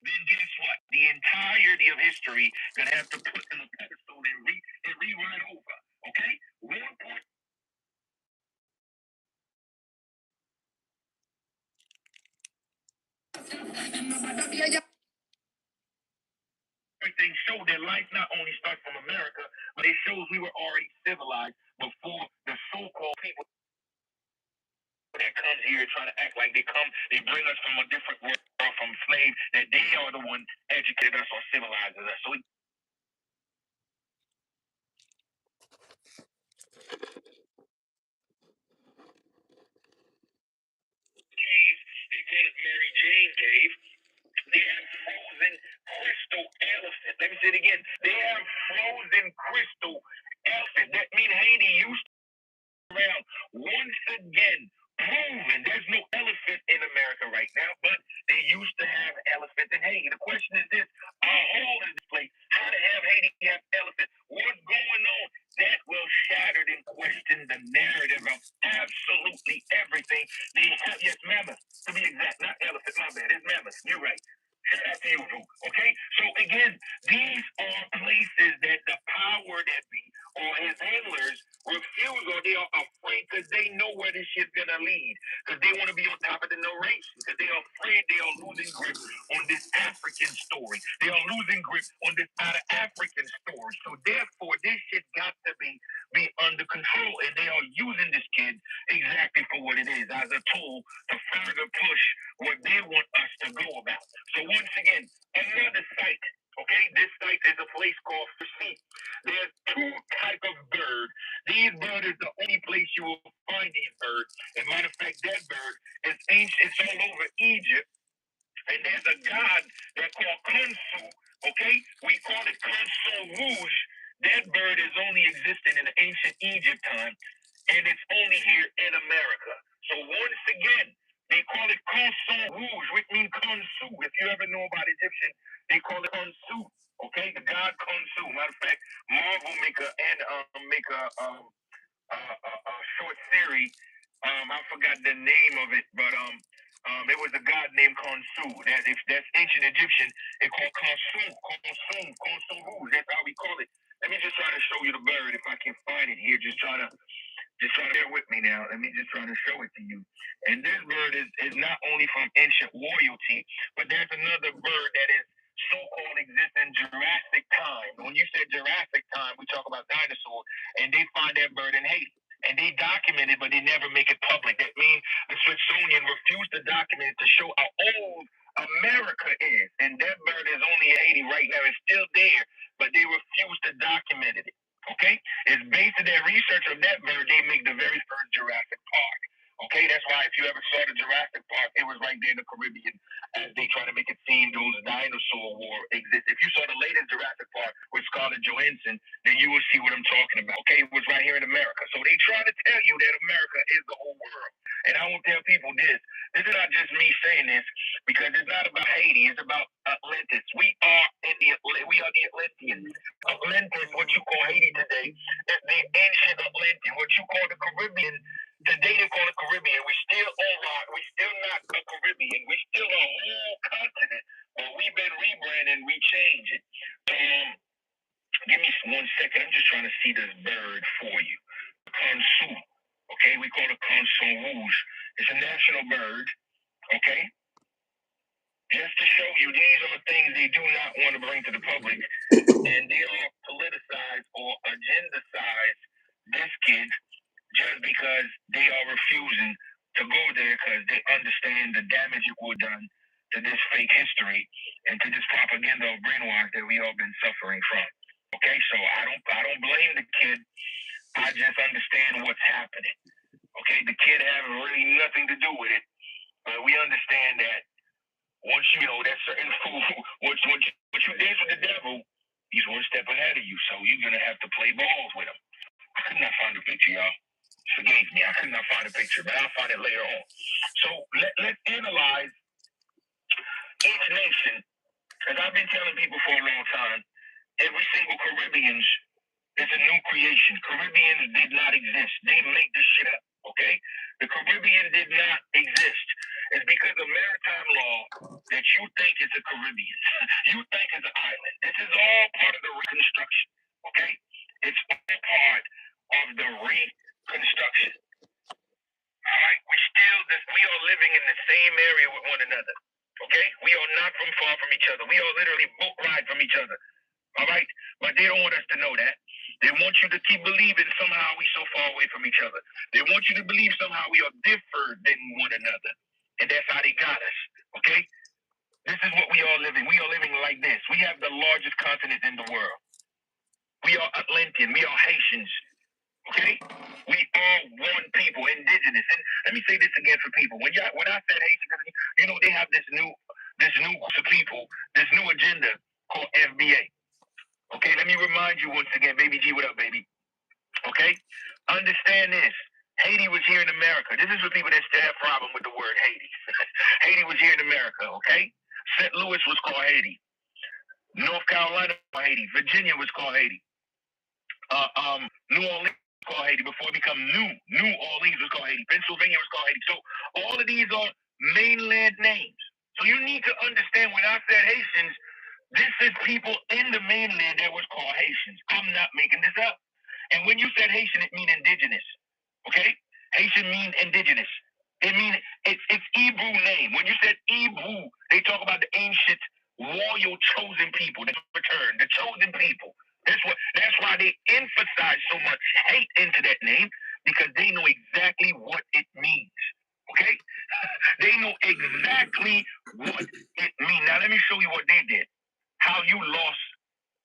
then guess what? The entirety of history gonna have to put in a pedestal and rewrite over. Okay? One point. Everything showed that life not only starts from America, but it shows we were already civilized before the so-called people that comes here trying to act like they bring us from a different world, from slaves, that they are the one educated us or civilized us. So caves, they call it Mary Jane Cave. They have frozen crystal elephant. Let me say it again. They have frozen crystal elephant. That means Haiti used to be around. Once again, proven there's no elephant in America right now, but they used to have elephants in Haiti. The question is this: how old is this place? How to have Haiti have elephants? What's going on? That will shatter and question the narrative of absolutely everything. They have, yes, mammoth, to be exact, not elephant, my bad, it's mammoth. You're right. Shout out to you, Drew. Okay? So again, these are places that the power that be or his handlers refuse or they are afraid because they know where this shit's gonna lead. Because they want to be on top of the narration. Because they are afraid they are losing grip on this African story. They are losing grip on this out of African story. So therefore, this shit got to be under control. And they are using this kid exactly for what it is, as a tool to further push what they want us to go about. So once again, another site. Okay, this site is a place called Fashit. There's two type of bird. These bird is the only place you will find these birds. As a matter of fact, that bird is ancient. It's all over Egypt. And there's a god that called Khonsu. Okay, we call it Khonsu Rouge. That bird is only existing in the ancient Egypt time, and it's only here in America. So once again, they call it Khonsu Rouge, which means Khonsu. If you ever know about Egyptian, they call it Khonsu. Okay, the god Khonsu. Matter of fact, Marvel make a short series. I forgot the name of it, but it was a god named Khonsu. That's ancient Egyptian. They call Khonsu Rouge. That's how we call it. Let me just try to show you the bird if I can find it here. Just try to bear with me now. Let me just try to show it to you. And this bird is not only from ancient royalty, but there's another bird that is so-called exist in Jurassic time. When you said Jurassic time, we talk about dinosaurs, and they find that bird in Haiti. And they document it, but they never make it public. That means the Smithsonian refused to document it to show how old America is. And that bird is only in Haiti right now. It's still there, but they refuse to document it. Okay? It's based on their research of that bird, they make the very first Jurassic Park. Okay, that's why if you ever saw the Jurassic Park, it was right there in the Caribbean as they try to make it seem those dinosaur war exist. If you saw the latest Jurassic Park with Scarlett Johansson, then you will see what I'm talking about. Okay, it was right here in America. So they try to tell you that America is the whole world. And I will tell people this. This is not just me saying this because it's not about Haiti. It's about Atlantis. We are the Atlanteans. Atlantis, what you call Haiti today, is the ancient Atlantean. What you call the Caribbean, today they call it Caribbean. We still not a Caribbean. We still a whole continent, but we've been rebranded. We changed it. Give me 1 second. I'm just trying to see this bird for you. Khonsu. Okay, we call it Khonsu Rouge. It's a national bird. Okay. Just to show you, these are the things they do not want to bring to the public, and they are politicized or agenda-sized this kid just because they are refusing to go there because they understand the damage it would done to this fake history and to this propaganda of brainwash that we all been suffering from. Okay, so I don't blame the kid. I just understand what's happening. Okay, the kid has really nothing to do with it, but we understand that once you know that certain fool, what you dance with the devil, he's one step ahead of you, so you're gonna have to play balls with him. I could not find a picture, y'all. Forgive me, I could not find a picture, but I'll find it later on. So let's analyze each nation. As I've been telling people for a long time, every single Caribbean is a new creation. Caribbeans did not exist. They make this shit up, okay? The Caribbean did not exist. It's because of maritime law you think is the Caribbean. You think is an island. This is all part of the reconstruction. Okay? It's all part of the reconstruction. All right? We are living in the same area with one another. Okay? We are not from far from each other. We are literally boat ride from each other. All right? But they don't want us to know that. They want you to keep believing somehow we so far away from each other. They want you to believe somehow we are different than one another. And that's how they got us. Okay? This is what we are living. We are living like this. We have the largest continent in the world. We are Atlantean. We are Haitians. Okay? We are one people, indigenous. And let me say this again for people. When I said Haitian, they have this new group of people, this new agenda called FBA. Okay, let me remind you once again, baby G, what up, baby? Okay? Understand this. Haiti was here in America. This is for people that still have a problem with the word Haiti. Haiti was here in America, okay? St. Louis was called Haiti. North Carolina was called Haiti. Virginia was called Haiti. New Orleans was called Haiti before it became New Orleans was called Haiti. Pennsylvania was called Haiti. So all of these are mainland names. So you need to understand when I said Haitians, this is people in the mainland that was called Haitians. I'm not making this up. And when you said Haitian, it means indigenous. Okay? Haitian means indigenous. It means it's Hebrew name. When you said Hebrew, they talk about the ancient royal chosen people that returned, the chosen people. That's why they emphasize so much hate into that name, because they know exactly what it means. Okay? They know exactly what it means. Now let me show you what they did. How you lost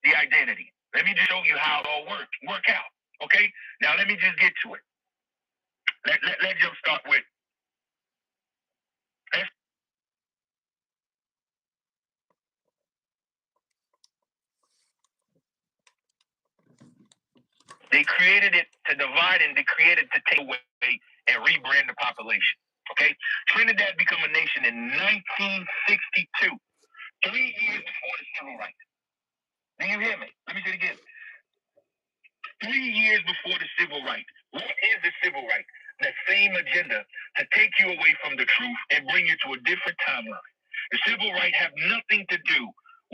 the identity. Let me just show you how it all work out. Okay? Now let me just get to it. Let's just start with. They created it to divide and they created to take away and rebrand the population. Okay? Trinidad became a nation in 1962, 3 years before the civil rights. Do you hear me? Let me say it again. 3 years before the civil rights. What is the civil rights? The same agenda to take you away from the truth and bring you to a different timeline. The civil rights have nothing to do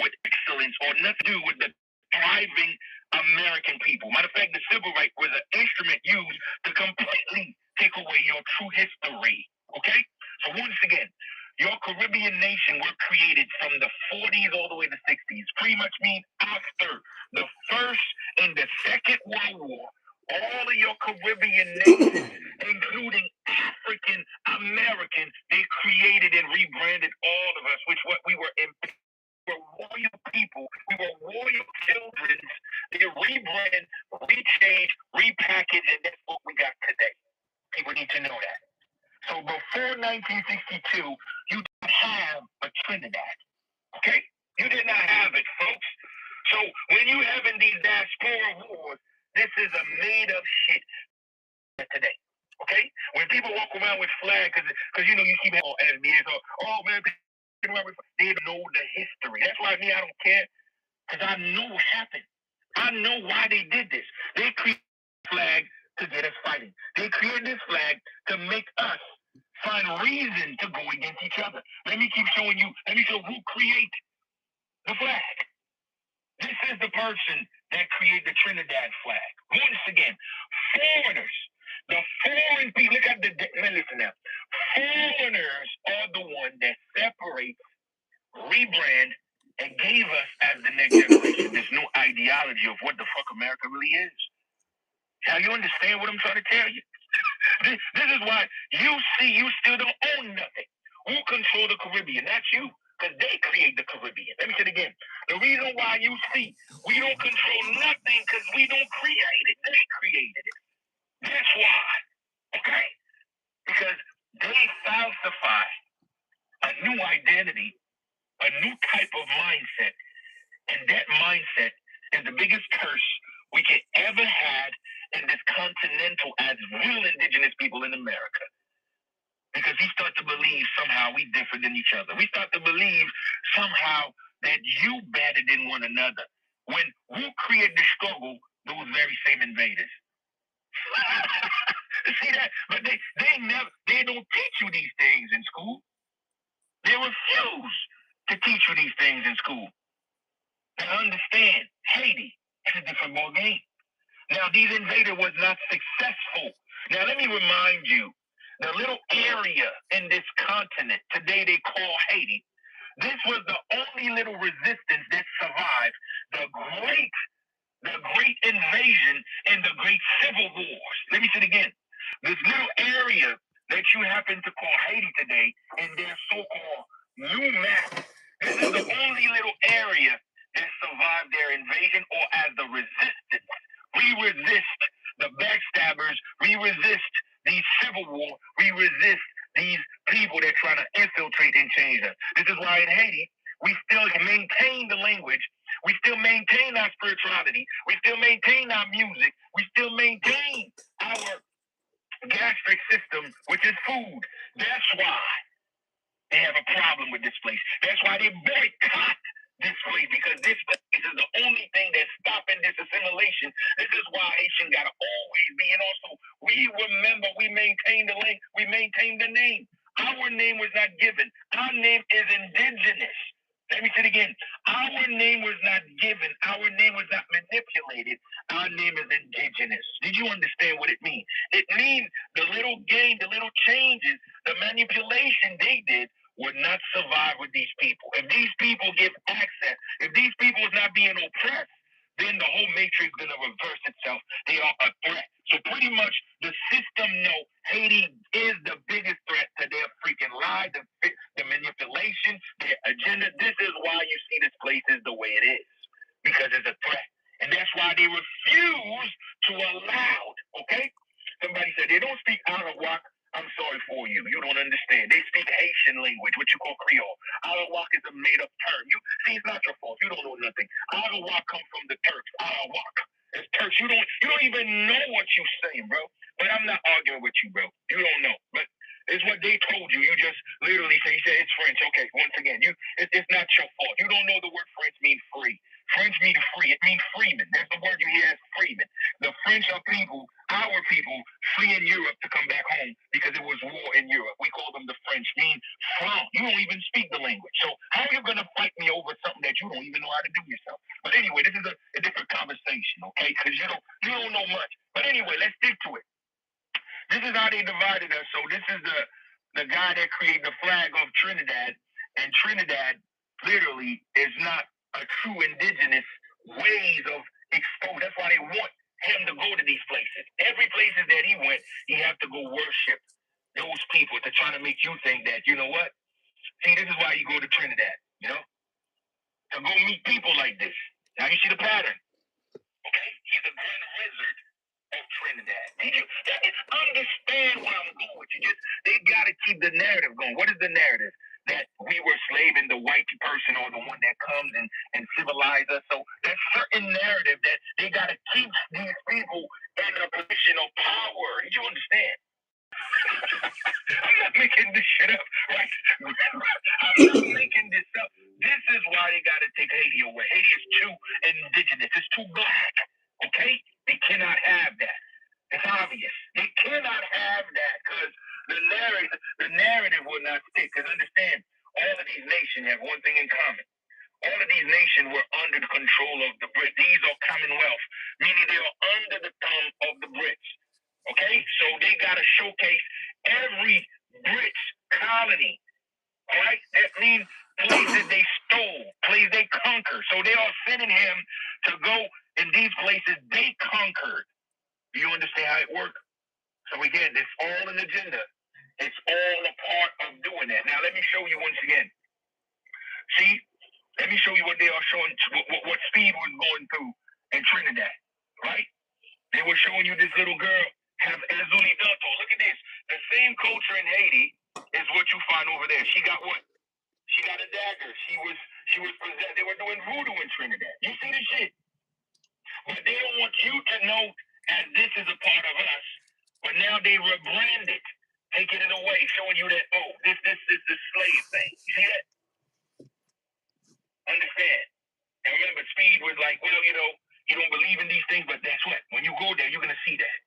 with excellence or nothing to do with the thriving American people. Matter of fact, the civil rights was an instrument used to completely take away your true history. Okay? So once again, your Caribbean nation were created from the 40s all the way to 60s. Pretty much means after the First and the Second World War. All of your Caribbean nations, including African Americans, they created and rebranded all of us, which what we were royal people. We were royal children. They rebrand, rechange, repackage, and that's what we got today. People need to know that. So before 1962, you didn't have a Trinidad. Okay? You did not have it, folks. So when you having these diaspora wars, this is a made-up shit today. Okay? When people walk around with flags, because you keep having SBS, oh man, they know the history. That's why I don't care, because I know what happened. I know why they did this. They created this flag to get us fighting. They created this flag to make us find reason to go against each other. Let me keep showing you. Let me show who created the flag. This is the person that created the Trinidad flag. Once again, foreigners. The foreign people, look at listen now. Foreigners are the one that separate, rebrand, and gave us as the next generation this new ideology of what the fuck America really is. Now you understand what I'm trying to tell you? This is why you still don't own nothing. Who control the Caribbean? That's you. Because they create the Caribbean. Let me say it again. The reason why you see we don't control nothing because we don't create it. They created it. That's why. Okay? Because they falsify a new identity, a new type of mindset. And that mindset is the biggest curse we can ever had in this continental as real indigenous people in America. Because we start to believe somehow we different than each other. We start to believe somehow that you better than one another. When who created the struggle? Those very same invaders. See that? But they don't teach you these things in school. They refuse. to teach you these things in school. Now understand, Haiti is a different ball game. Now, these invaders was not successful. Now, let me remind you, the little area in this continent today they call Haiti, this was the only little resistance that survived the great invasion and the great civil wars. Let me say it again. This little area that you happen to call Haiti today in their so-called new map, this is the only little area that survived their invasion or as the resistance. We resist the backstabbers. We resist these civil war. We resist these people that try to infiltrate and change us. This is why in Haiti, we still maintain the language. We still maintain our spirituality. We still maintain our music. We still maintain our gastric system, which is food. That's why they have a problem with this place. That's why they boycott this place, because this place is the only thing that's stopping this assimilation. This is why Haitian gotta always be. And also, we remember we maintain the link, we maintain the name. Our name was not given. Our name is indigenous. Let me say it again. Our name was not given. Our name was not manipulated. Our name is indigenous. Did you understand what it means? It means the little game, the little changes, the manipulation they did would not survive with these people. If these people give access, if these people is not being oppressed, then the whole matrix is going to reverse itself. They are a threat. So pretty much the system know Haiti is the biggest threat to their freaking lie, the manipulation, their agenda. This is why you see this place is the way it is, because it's a threat. And that's why they refuse to allow, okay? Somebody said they don't speak Arawak. I'm sorry for you. You don't understand. They speak Haitian language, what you call Creole. Arawak is a made-up term. You see, it's not your fault. You don't know nothing. Arawak comes from the Turks. Arawak. It's Turks. You don't even know what you're saying, bro. But I'm not arguing with you, bro. You don't know. But it's what they told you. You just literally say, you said it's French. Okay, once again, it's not your fault. You don't know the word French means free. French means free. It means freeman. That's the word you hear as freeman. The French are people, our people, fleeing Europe to come back home because it was war in Europe. We call them the French. Mean franc. You don't even speak the language. So how are you going to fight me over something that you don't even know how to do yourself? But anyway, this is a different conversation, okay? Because you don't know much. But anyway, let's stick to it. This is how they divided us. So this is the guy that created the flag of Trinidad, and Trinidad literally is not a true indigenous ways of exposure. That's why they want him to go to these places. Every places that he went, he have to go worship those people to try to make you think that, you know what? See, this is why you go to Trinidad, you know? To go meet people like this. Now you see the pattern. Okay? He's a grand wizard of Trinidad. Understand where I'm going with you. They got to keep the narrative going. What is the narrative? That we were slaving the white person or the one that comes and civilize us. So that certain narrative that they got to keep these people in a position of power. Do you understand? I'm not making this shit up, right? I'm not making this up. This is why they got to take Haiti away. Haiti is too indigenous. It's too black. Okay? They cannot have that. It's obvious. They cannot have that because the narrative will not stick. Because understand, all of these nations have one thing in common. All of these nations were under the control of the Brits. These are Commonwealth, meaning they are under the thumb of the Brits. Okay? So they got to showcase every Brits colony. All right? That means places they stole, places they conquered. So they are sending him to go in these places they conquered. Do you understand how it works? So again, it's all an agenda. It's all a part of doing that. Now let me show you once again. See, let me show you what they are showing, what Speed was going through in Trinidad, right? They were showing you this little girl have Azuli Danto. Look at this. The same culture in Haiti is what you find over there. She got what? She got a dagger. She was possessed. They were doing voodoo in Trinidad. You see this shit? But they don't want you to know as this is a part of us. But now they rebrand it, taking it away, showing you that, oh, this is the slave thing. You see that? Understand? And remember, Speed was like, well, you don't believe in these things, but that's what. When you go there, you're going to see that.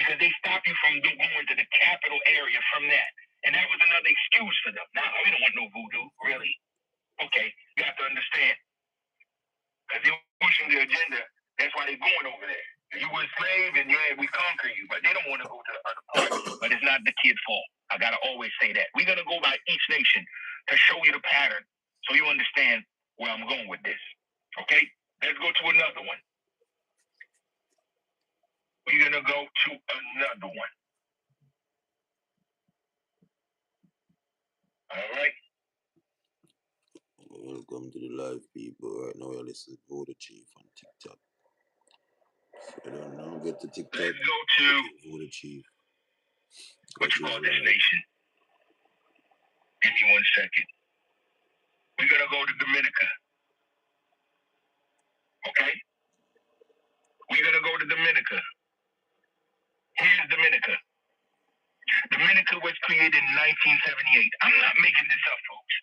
Because they stop you from going to the capital area from that. And that was another excuse for them. Nah, we don't want no voodoo, really. slave and yeah, we conquer you, but they don't want to go to the other part. But it's not the kid's fault. I gotta always say that. We're gonna go by each nation to show you the pattern so you understand where I'm going with this. Okay? Let's go to another one. We're gonna go to another one. All right. Welcome to the live people. Right now you're listening to Voodoo Chief on TikTok. If you don't know, get to TikTok. Let's go to Voodoo Chief. what you call this nation. Give me 1 second. We're gonna go to Dominica. Okay? We're gonna go to Dominica. Here's Dominica. Dominica was created in 1978. I'm not making this up, folks.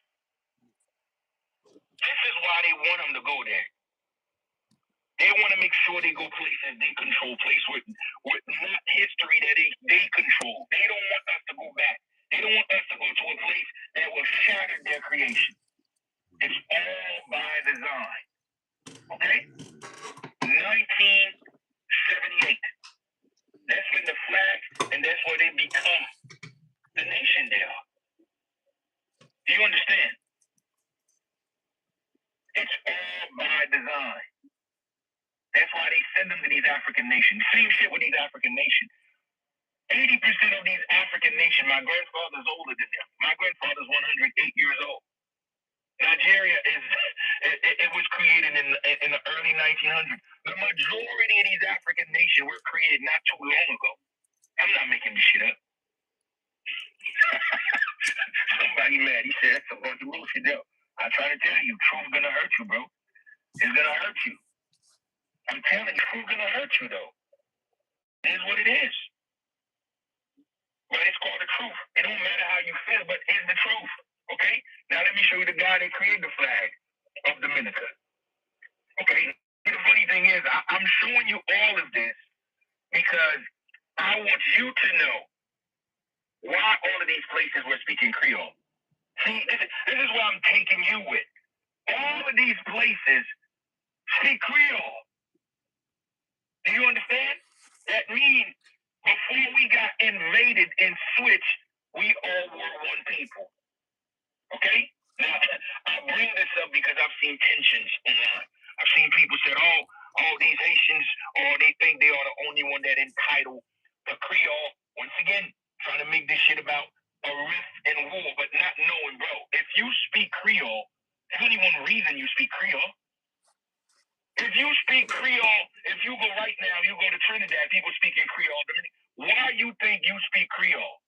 This is why they want them to go there. They want to make sure they go places they control, place with not history that they control. They don't want us to go back. They don't want us to go to a place that will shatter their creation. It's all by design. Okay? 1978. That's when the flag, and that's where they become the nation they are. Do you understand? It's all by design. That's why they send them to these African nations. Same shit with these African nations. 80% of these African nations, my grandfather's older than them. My grandfather's 108 years old. Nigeria it was created in the early 1900s. The majority of these African nations were created not too long ago. I'm not making this shit up. Somebody mad. He said that's a bunch of bullshit. Though. I try to tell you, truth's gonna hurt you, bro. It's gonna hurt you. I'm telling you, truth's gonna hurt you, though. It is what it is. But it's called the truth. It don't matter how you feel, but it's the truth. Okay? Now let me show you the guy that created the flag of Dominica. Okay? The funny thing is, I'm showing you all of this because I want you to know why all of these places were speaking Creole. See, this is where I'm taking you with. All of these places speak Creole. Do you understand? That means before we got invaded and switched, we all were one people. Okay? Now, I bring this up because I've seen tensions online. I've seen people say, oh, these Haitians, they think they are the only one that entitled to Creole. Once again, trying to make this shit about a rift and war, but not knowing, bro, if you speak Creole, there's only one reason you speak Creole. If you speak Creole, if you go right now, you go to Trinidad, people speaking Creole. Why you think you speak Creole?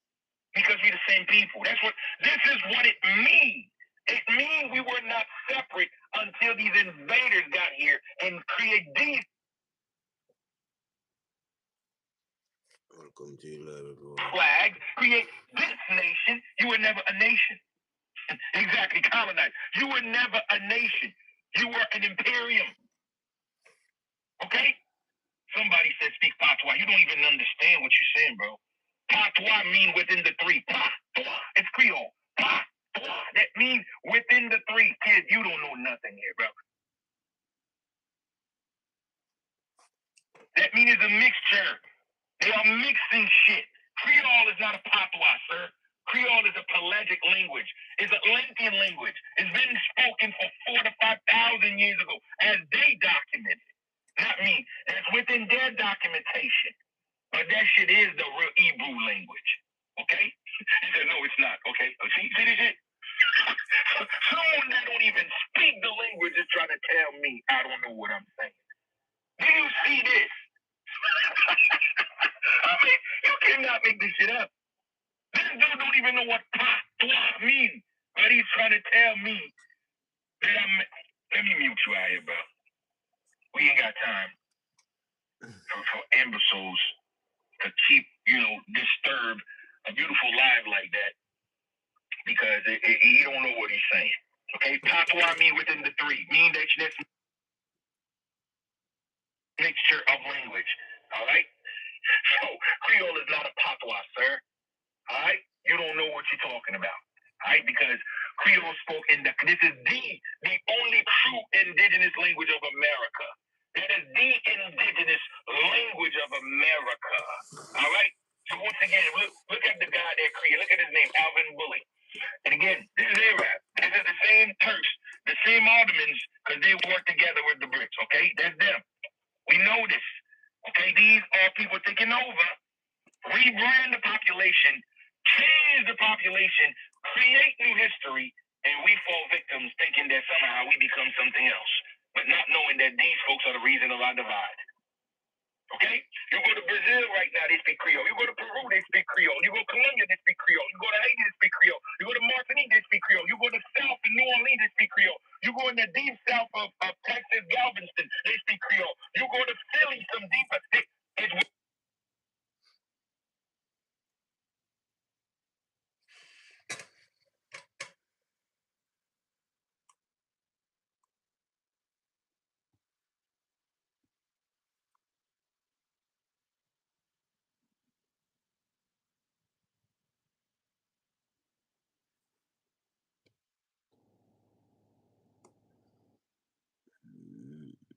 Because we're the same people. This is what it means. It means we were not separate until these invaders got here and create these. Welcome to you live, everyone. Flags, create this nation. You were never a nation. Exactly, colonized. You were never a nation. You were an imperium. Okay? Somebody said speak patois. You don't even understand what you're saying, bro. Patois mean within the three. Patois. It's Creole. Patois. That means within the three. Kid, you don't know nothing here, bro. That means it's a mixture. They are mixing shit. Creole is not a patois, sir. Creole is a pelagic language. It's an Atlantean language. It's been spoken for 4,000 to 5,000 years ago as they documented. Not me. It's within their documentation. But that shit is the real Hebrew language. Okay? He said, no, it's not. Okay? See this shit? Someone that don't even speak the language is trying to tell me I don't know what I'm saying. Do you see this? I mean, you cannot make this shit up. This dude don't even know what patois means. But he's trying to tell me that let me mute you out here, bro. We ain't got time for imbeciles to keep, disturb a beautiful live like that because he don't know what he's saying. Okay, patois mean within the three. Mean that this mixture of language. All right? So, Creole is not a patois, sir. All right? You don't know what you're talking about. All right? Because Creole spoke this is the only true indigenous language of America. That is the indigenous language of America. All right? So once again, look at the guy that created, look at his name, Alvin Bully. And again, this is Arab. This is the same Turks, the same Ottomans, because they work together with the Brits, okay? That's them. We know this. Okay, these are people taking over, rebrand the population, change the population, create new history, and we fall victims thinking that somehow we become something else, but not knowing that these folks are the reason of our divide. Okay? You go to Brazil right now, they speak Creole. You go to Peru, they speak Creole. You go to Colombia, they speak Creole. You go to Haiti, they speak Creole. You go to Martinique, they speak Creole. You go to South in New Orleans, they speak Creole. You go in the deep south of Texas, Galveston, they speak Creole. You go to Philly, some deeper,